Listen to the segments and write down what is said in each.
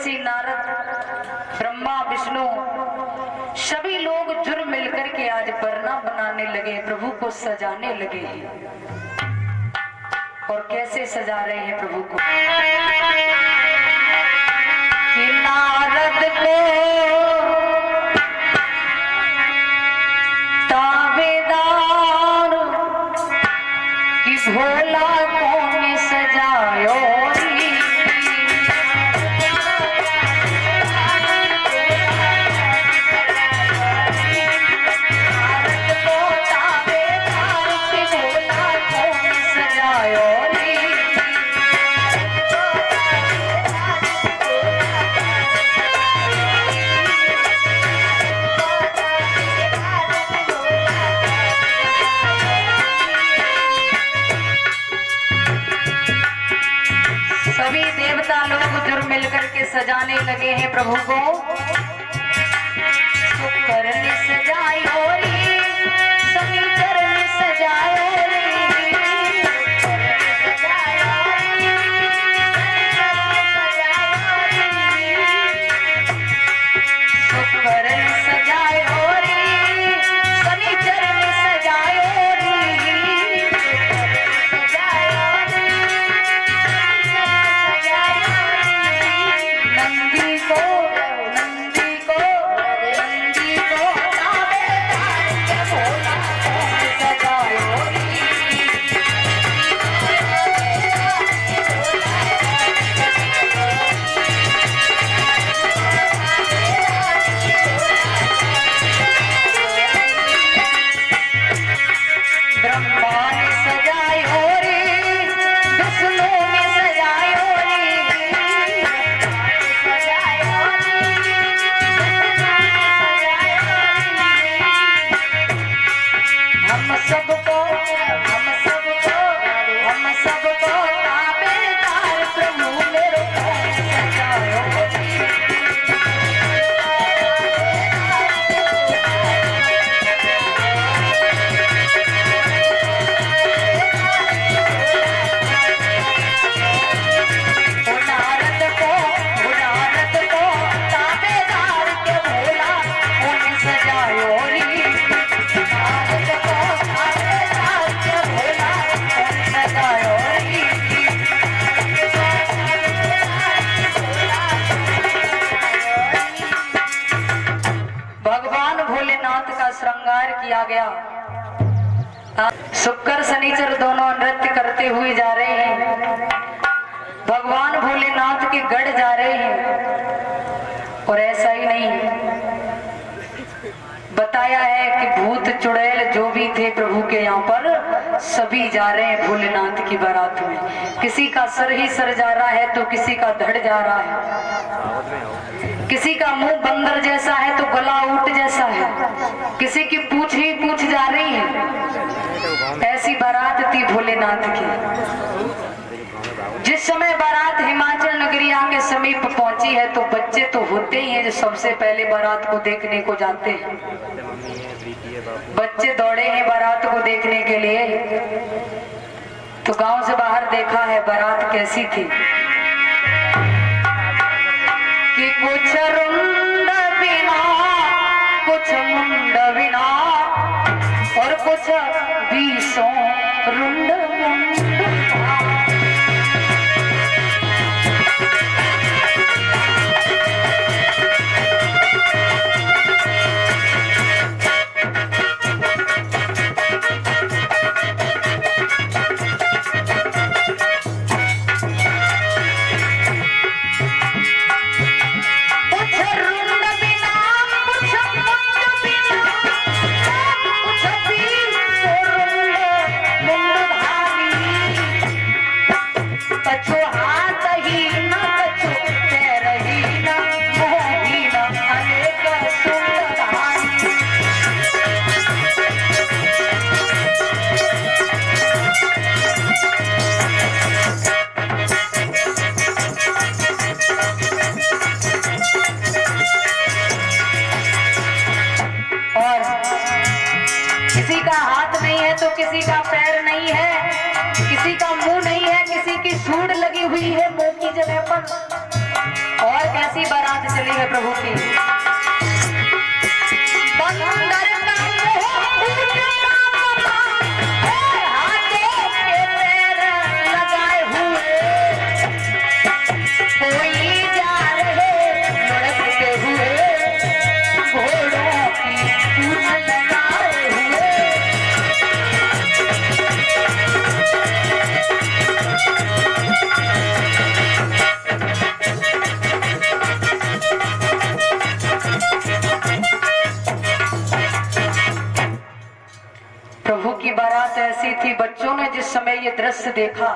ऋषि नारद, ब्रह्मा, विष्णु सभी लोग जुड़ मिलकर के आज बरना बनाने लगे, प्रभु को सजाने लगे हैं। और कैसे सजा रहे हैं प्रभु को कि नारद को ताबेदार कि भोला कौन सजायो सजाने लगे हैं प्रभु को। शुक्र ने सजायो रे, शनिचर ने सजायो रे, शुक्र ने सजायो रे, शनिचर ने सजायो रे, श्रृंगार किया गया। शुक्र शनिचर दोनों नृत्य करते हुए जा रहे हैं, भगवान भोलेनाथ के गढ़ जा रहे हैं। और ऐसा ही नहीं, बताया है कि भूत चुड़ैल जो भी थे प्रभु के यहाँ पर सभी जा रहे हैं भोलेनाथ की बारात में। किसी का सर ही सर जा रहा है तो किसी का धड़ जा रहा है, किसी का मुंह बंदर जैसा है तो गला ऊंट जैसा है, किसी की पूंछ ही पूंछ जा रही है। ऐसी बारात थी भोलेनाथ की। जिस समय बारात हिमाचल नगरिया के समीप पहुंची है तो बच्चे तो होते ही हैं जो सबसे पहले बारात को देखने को जाते हैं। बच्चे दौड़े हैं बारात को देखने के लिए। तो गांव से बाहर देखा है बारात कैसी थी कि कुछ रुंड बिना, कुछ मुंड बिना और कुछ बीसों रुंड मुंड। किसी का हाथ नहीं है तो किसी का पैर नहीं है, किसी का मुंह नहीं है, किसी की सूंड लगी हुई है मुंह की जगह पर। और ऐसी बारात चली है प्रभु की। बंदर प्रभु की बारात ऐसी थी, बच्चों ने जिस समय ये दृश्य देखा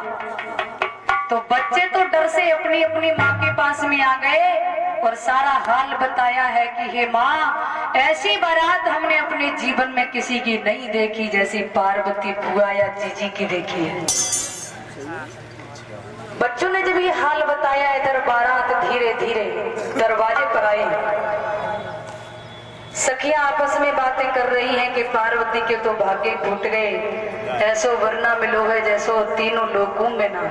तो बच्चे तो डर से अपनी अपनी माँ के पास में आ गए और सारा हाल बताया है कि हे माँ, ऐसी बारात हमने अपने जीवन में किसी की नहीं देखी जैसी पार्वती बुआ या जीजी की देखी है। बच्चों ने जब ये हाल बताया, इधर बारात धीरे धीरे दरवाजे पर आई। सखियां आपस में बातें कर रही हैं कि पार्वती के तो भाग्य फूट गए, ऐसो वरना मिलो है जैसो तीनों लोगों में ना।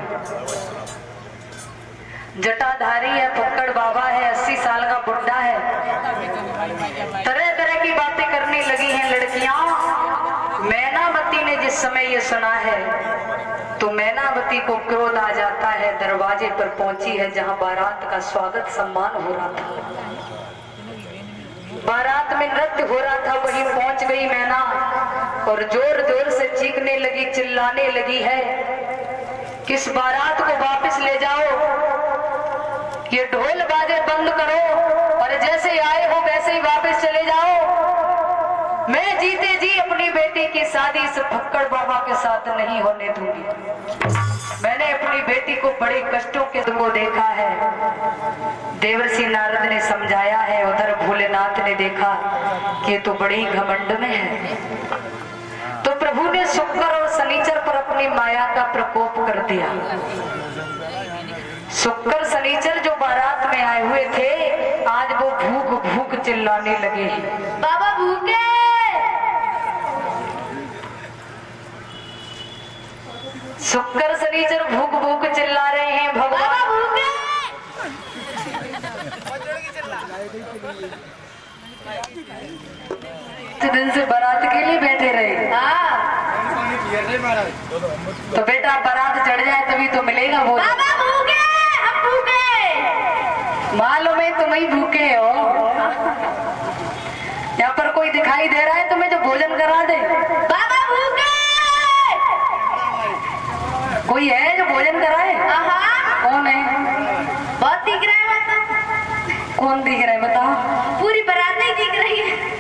जटाधारी है, फक्कड़ बाबा है, 80 साल का बुढ़ा है, तरह तरह की बातें करने लगी हैं लड़कियां। मैनावती ने जिस समय ये सुना है तो मैनावती को क्रोध आ जाता है। दरवाजे पर पहुंची है जहां बारात का स्वागत सम्मान हो रहा था, बारात में नृत्य हो रहा था, वहीं पहुंच गई मैना और जोर जोर से चीखने लगी, चिल्लाने लगी है किस बारात को वापस ले जाओ, ये ढोल बाजे बंद करो और जैसे आए हो वैसे ही वापस चले जाओ। मैं जीते जी अपनी बेटी की शादी इस फक्कड़ बाबा के साथ नहीं होने दूंगी। मैंने अपनी बेटी को बड़े कष्टों के को देखा है। देवर्षि नारद ने समझाया है, उधर भोलेनाथ ने देखा कि ये तो बड़ी घमंड में है, तो प्रभु ने शुक्र और शनिचर पर अपनी माया का प्रकोप कर दिया। शुक्र शनिचर जो बारात में आए हुए थे, आज वो भूख भूख चिल्लाने लगे हैं, बाबा भूखे। शुक्र शनिचर भूख भूख चिल्ला रहे हैं, भगवान भूखे। दिन से बारात के लिए बैठे रहे। तो बेटा बारात चढ़ जाए तभी तो मिलेगा वो। बाबा भूखे, हम भूखे। मालूम है तुम ही भूखे हो। यहाँ पर कोई दिखाई दे रहा है तुम्हें जो भोजन करा दे? बाबा भूखे। कोई है जो भोजन कराए? कौन है? बहुत दिख रहा है। बता कौन दिख रहा है, बताओ। पूरी बारात नहीं दिख रही है।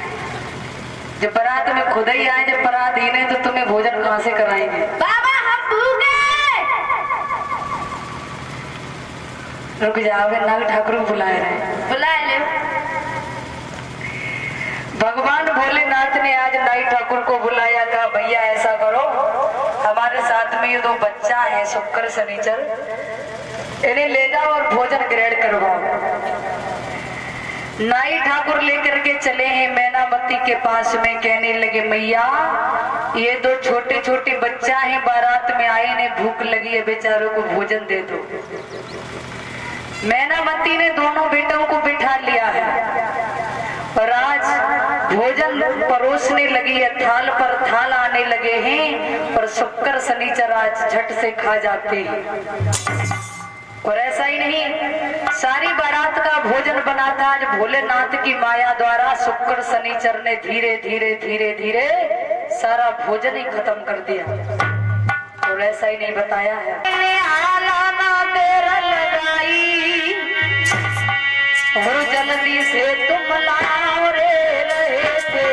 जब बारात में खुद ही आए, जब बारात ही नहीं तो तुम्हें भोजन कहाँ से कराएंगे? बाबा हम भूखे। रुक जाओ, नाग ठाकुर बुलाए रहे, बुलाए ले। भगवान भोलेनाथ ने आज नाई ठाकुर को बुलाया था, भैया ऐसा करो, हमारे साथ में ये दो बच्चा है शुक्र शनिचर, इन्हें ले जाओ और भोजन ग्रहण करवाओ। नाई ठाकुर लेकर के चले हैं मैनावती के पास में, कहने लगे मैया ये दो छोटे छोटे बच्चा हैं, बारात में आए, इन्हें भूख लगी है, बेचारों को भोजन दे दो। मैनावती ने दोनों बेटों को बिठा लिया है और आज भोजन परोसने लगी है, थाल पर थाल आने लगे हैं और शुक्र शनिचर आज झट से खा जाते हैं। और ऐसा ही नहीं, सारी बारात का भोजन बना था आज भोलेनाथ की माया द्वारा, शुक्र शनिचर ने धीरे धीरे धीरे धीरे सारा भोजन ही खत्म कर दिया। और ऐसा ही नहीं बताया है, और जल्दी से तुम लाओ रे रहे थे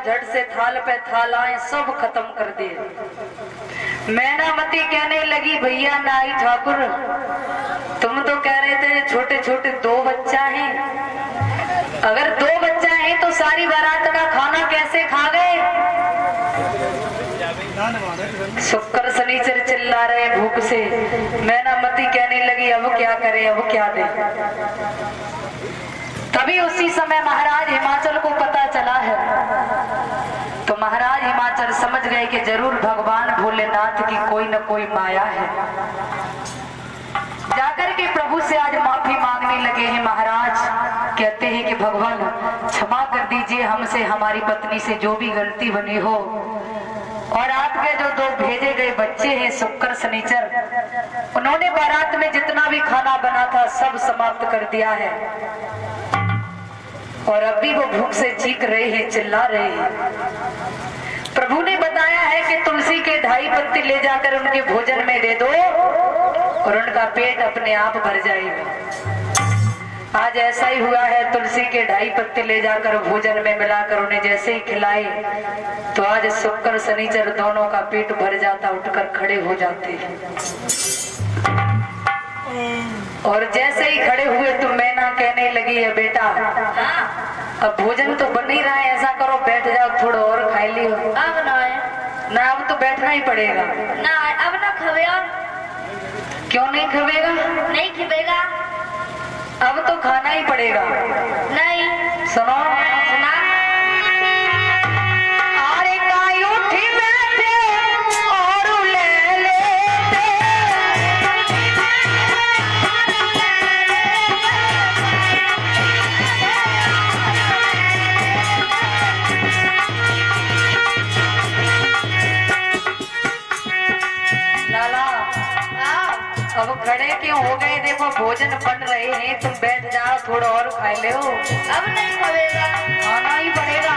झट से थाल पे थाल आए सब खत्म कर दिए। मैनामती कहने लगी भैया नाई ठाकुर तुम तो कह रहे थे छोटे छोटे 2 बच्चा हैं, अगर 2 बच्चा हैं तो सारी बारात का खाना कैसे खा गए? शुक्र शनिचर चिल्ला रहे भूख से। मैनामती कहने लगी अब क्या करे, अब क्या दे। तभी उसी समय महाराज हिमाचल को पता चला है, तो महाराज हिमाचल समझ गए कि जरूर भगवान भोलेनाथ की कोई न कोई माया है। जाकर के प्रभु से आज माफी मांगने लगे हैं। महाराज कहते हैं कि भगवान क्षमा कर दीजिए हमसे, हमारी पत्नी से जो भी गलती बनी हो, और आपके जो 2 भेजे गए बच्चे हैं शुक्र शनिचर, उन्होंने बारात में जितना भी खाना बना था सब समाप्त कर दिया है, और अभी वो भूख से चीख रहे हैं, चिल्ला रहे हैं। प्रभु ने बताया है कि तुलसी के 2.5 पत्ते ले जाकर उनके भोजन में दे दो और उनका पेट अपने आप भर जाएगा। आज ऐसा ही हुआ है, तुलसी के 2.5 पत्ते ले जाकर भोजन में मिलाकर उन्हें जैसे ही खिलाए तो आज शुक्र शनिचर दोनों का पेट भर जाता, उठकर खड़े हो जाते हैं। और जैसे ही खड़े हुए तो मैना कहने लगी है बेटा अब भोजन तो बन ही रहा है, ऐसा करो बैठ जाओ, थोड़ा और खा लियो। अब ना अब तो बैठना ही पड़ेगा ना, अब ना खवेगा। क्यों नहीं खवेगा? नहीं खवेगा, अब तो खाना ही पड़ेगा। नहीं सुनो सुना। अरे गाय उठी बैठे और ले लेते, लाला अब खड़े क्यों हो गए? देखो भोजन बन रहे हैं, तुम बैठ जाओ, थोड़ा और खा ले। अब नहीं खवेगा, खाना ही पड़ेगा।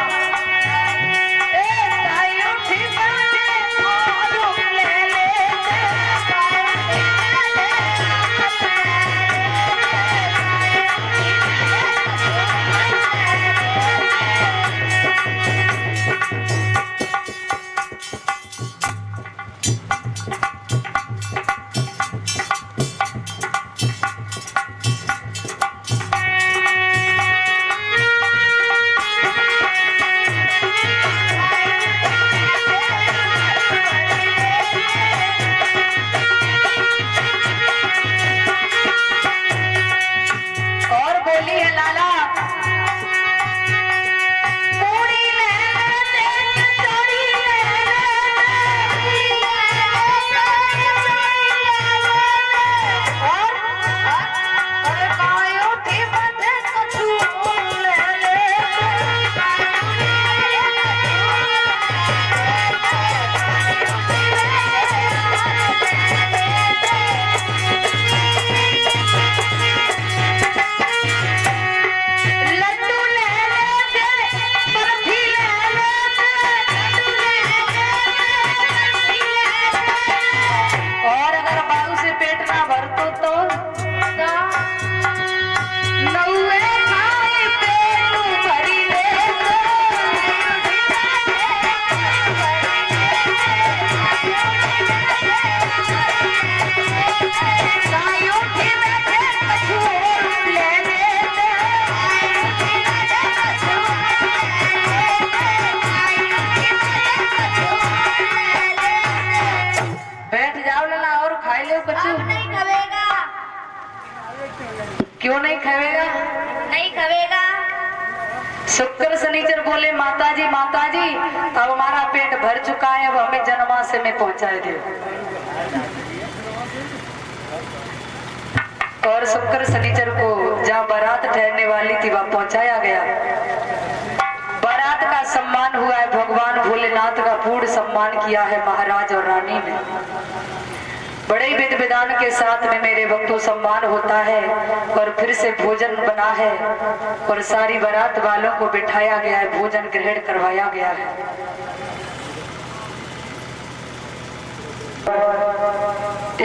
क्यों नहीं खाएगा? नहीं खाएगा। शुक्र शनिचर बोले माताजी अब हमारा पेट भर चुका है, अब हमें जनमासे में पहुंचाए दे। और शुक्र शनिचर को जहाँ बारात ठहरने वाली थी वहां पहुंचाया गया। बारात का सम्मान हुआ है, भगवान भोलेनाथ का पूर्ण सम्मान किया है महाराज और रानी ने। बड़े विधि विधान के साथ में मेरे भक्तों सम्मान होता है, और फिर से भोजन बना है और सारी बारात वालों को बिठाया गया है, भोजन ग्रहण करवाया गया है।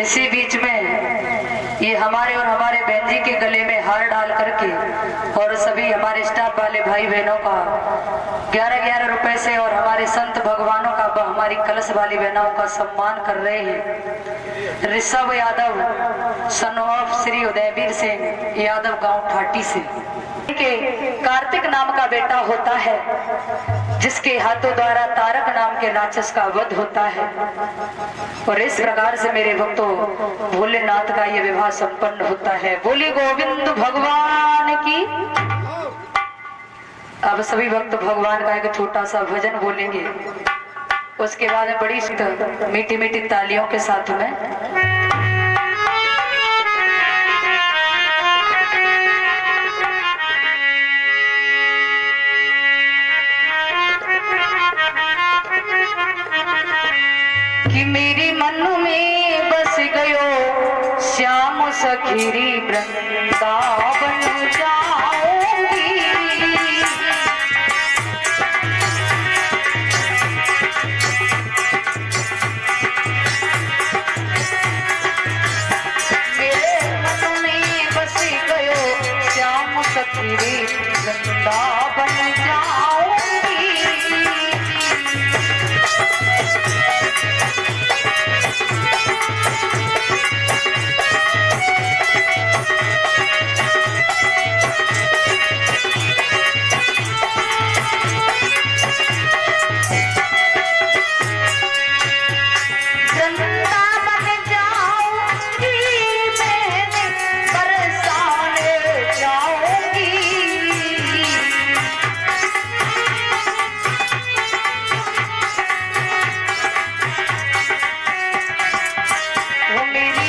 इसी बीच में ये हमारे और हमारे बहन जी के गले में हार डाल करके और सभी हमारे स्टाफ वाले भाई बहनों का 11-11 रुपए से और हमारे संत भगवानों का हमारी कलश वाली बहनों का सम्मान कर रहे हैं। ऋषभ यादव सन ऑफ श्री उदयवीर सिंह यादव गांव ठाटी से के कार्तिक नाम का बेटा होता है, जिसके हाथों द्वारा तारक नाम के राक्षस का वध होता है। और इस प्रकार से मेरे भक्तों भोलेनाथ का ये विवाह संपन्न होता है। बोले गोविंद भगवान की। अब सभी भक्त भगवान का एक छोटा सा भजन बोलेंगे, उसके बाद में बड़ी मीठी मीठी तालियों के साथ में कि मेरे मन में बस गयो श्याम सखीरी वृंदावन जाऊंगी। मेरे मन में बस गयो श्याम सखीरी वृंदावन जाऊंगी। वो मेरे